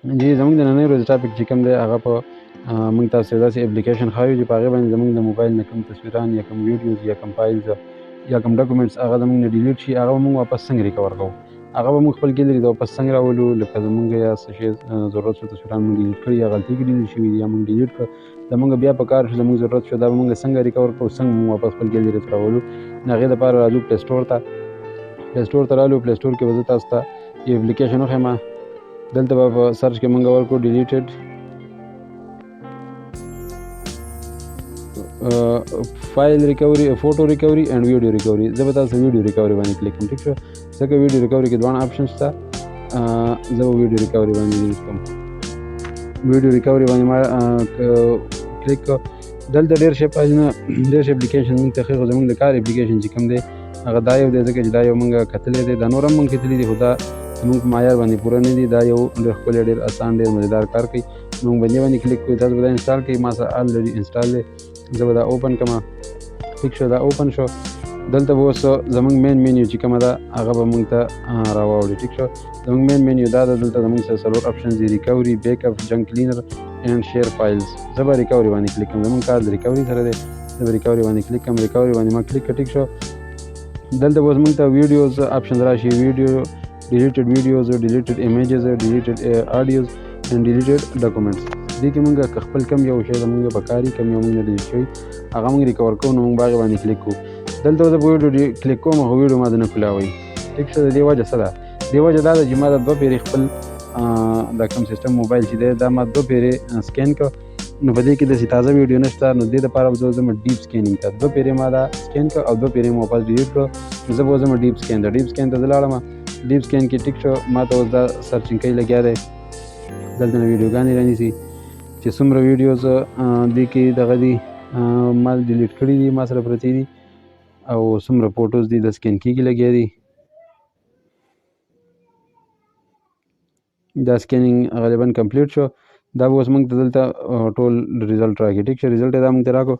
جی زمونږ د نننۍ ورځې ټاپک چې کوم دی هغه په موږ تاسو ته داسې اپلیکیشن ښایو چې په هغې باندې زموږ د موبایل نه کوم تصویران یا کوم ویډیوز یا کوم فایلز یا کوم ډاکومنټس هغه زموږ نه ډیلیټ شي هغه به موږ واپس څنګه ریکور کوو. هغه به موږ خپل ګیلري ته واپس څنګه راولو، لکه زموږ یا څه شی ضرورت شو تصویران موږ ډیلیټ کړي یا غلطي کې ډیلیټ شوي دي یا موږ ډیلیټ کړه زموږ بیا په کار شو زموږ ضرورت شو دا به موږ څنګه ریکور کړو، څنګه موږ واپس خپل ګیلري ته راولو. د هغې دپاره راځو پلی سټور ته. پلی سټور ته رالو. پلی سټور کې به زه تاسو ته یو اپلیکیشن وښیم. دلته به په سرچ کې موږ ورکړو ډیلیټډ فایل ریکوري، فوټو ریکوري اینډ ویډیو ریکوري. زه به تاسو ویډیو ریکوري باندې کلیک کوم. ټیک شو، ځکه ویډیو ریکوري کې دواړه آپشن شته. زه به ویډیو ریکوري باندې کلیک کوم. ویډیو ریکوري باندې ما کلیک کړ. دلته ډېر شی فایلونه ډېر شی اپلیکیشن موږ ته ښیي، خو زموږ د کار اپلیکیشن چې کوم دی هغه دا یو دی، ځکه چې دا یو موږ کتلی دی. دا نور هم موږ کتلي دي خو دا زموږ په معیار باندې پوره نه دي. دا یو ډېر ښکلی ډېر اسان ډېر مزیدار کار کوي. موږ به دې باندې کلیک کوو. تاسو به دا انسټال کوئ. ما سره آلریډي انسټال دی. زه به دا اوپن کړم. ټیک شو، دا اوپن شو. دلته به اوس زموږ مین مینیو چې کومه ده هغه به موږ ته راواوړي. ټیک شو، زموږ مین مینیو دا ده. دلته زموږ سره څلور آپشنز دي: ریکوري، بیک اپ، جنک کلینر اینډ شیر فایلز. زه به ریکوري باندې کلیک کوم. زموږ کار د ریکوري سره دی. زه به ریکوري باندې کلیک کوم. ریکوري باندې ما کلیک کړ. ټیک شو، دلته به اوس موږ ته ویډیوز آپشن راشي. ویډیو، ډیلیټډ ویډیوز، ډیلیټډ ایمیجز، ډیلیټډ آډیوز اینډ ډیلیټډ ډاکومنټس. دې کې موږ خپل کم یو شی زموږ په کار وي، کم یو موږ نه ډیلیټ شوي هغه موږ ریکور کوو، نو موږ به هغې باندې کلیک کوو. دلته زه په ویډیو کلیک کوم خو ویډیو ما ته نه کولاوي. ټیک شو، د دې وجه څه ده؟ دې وجه دا ده چې ما دا دوه پیرې خپل دا کوم سیسټم موبایل چې دی دا ما دوه پیرې سکین کړ، نو په دې کې داسې تازه ویډیو نشته. نو دې دپاره به زه ځم ډیپ سکینینګ ته. دوه پیرې ما دا سکین کړ او دوه پیرې مې واپس ډیلیټ کړ. زه به ځم ډیپ سکین ته. ډیپ سکین ته زه لاړم. ډیپ سکین کې ټیک شو، ما ته اوس دا سرچینګ کوي لګیا دی. دلته نه ویډیوګانې رانیسي چې څومره ویډیوز دې کې دغه دي ما ډیلیټ کړي دي، ما سره پرتې دي، او څومره فوټوز دي د سکین کېږي لګیا دي. دا سکینینګ غالبا کمپلیټ شو. دا به اوس موږ ته دلته ټول ریزلټ راکړي. ټیک شو، ریزلټ یې دا موږ ته راکړو.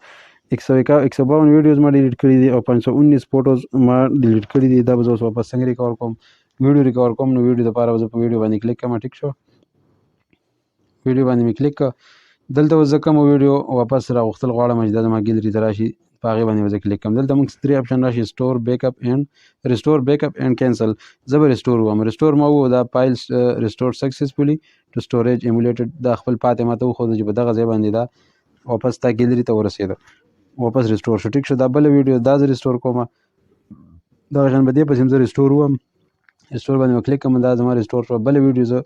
152 ویډیوز ما ډیلیټ کړي دي او 519 فوټوز ما ډیلیټ کړي دي. دا به زه اوس واپس څنګه ریکور کوم؟ ویډیو ریکور کوم، نو ویډیو دپاره به زه په ویډیو باندې کلیک کوم. ټیک شو، ویډیو باندې مې کلیک کړ. دلته اوس زه کومه ویډیو واپس راغوښتل غواړم چې دا زما ګیلري ته راشي، په هغې باندې به زه کلیک کوم. دلته موږ 3 آپشن راشي: سټور، بیک اپ اینډ ریسټور بیک اپ اینډ کینسل. زه به ریسټور ووایم. ریسټور ما ووایو دا فایل ریسټور سکسسفولي ټو سټوریج ایمولیټډ. دا خپل پاتې ما ته وښوده چې په دغه ځای باندې دا واپس تا ګیلري ته ورسېده، واپس ریسټور شو. ټیک شو، دا بله ویډیو دا زه ریسټور کوم. دغه شان په دې پسې هم زه ریسټور ووایم. ریسټور باندې به کلیک کوم. دا زما ریسټور شو. بله ویډیو زه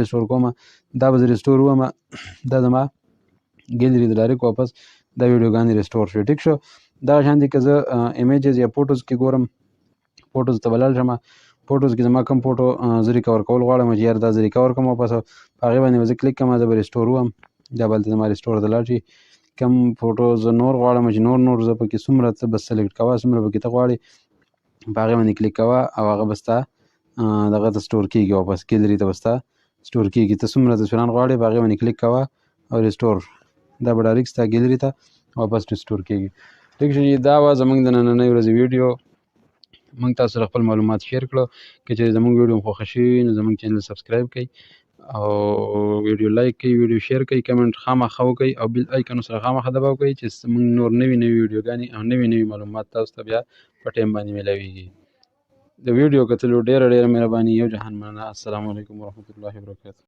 ریسټور کوم. دا به زه ریسټور ووایم. دا زما ګیلري ته ډایرکټ واپس دا ویډیوګانې ریسټور شوې. ټیک شو، دغه شان دي که زه ایمیجز یا فوټوز کې ګورم، فوټوز ته به لاړ شم. فوټوز کې زما کوم فوټو زه ریکور کول غواړم چې یار دا زه ریکور کوم واپس، په هغې باندې به زه کلیک کوم. زه به ریسټور ووایم. دا به هلته زما ریسټور ته لاړ شي. کوم فوټو زه نور غواړم چې نور زه پکې څومره څه بس سلیکټ کوه، څومره پکې ته غواړې په هغې باندې کلیک کوه او هغه به ستا دغه ته سټور کېږي، واپس ګیلري ته به ستا سټور کېږي. ته څومره تصویران غواړې په هغې باندې کلیک کوه او ریسټور، دا به ډایرکټ ستا ګیلري ته واپس ریسټور کېږي. ټیک شو، دا وه زموږ د نننۍ ورځې ویډیو. موږ تاسو سره خپل معلومات شیر کړو. که چېرې زموږ ویډیو خوښه شوي وي نو زموږ چینل سبسکرایب کړئ او ویډیو لایک کړئ، ویډیو شیر کړئ، کمنټ خامخا وکړئ او بیل آیکن سره خامخا دباو کړئ چې زموږ نور نوي ویډیوګانې او نوي معلومات تاسو ته بیا په ټایم باندې میلاویږي. د ویډیو کتلو ډېره مهرباني. یو جهان مننه. السلام علیکم ورحمة الله وبرکاته.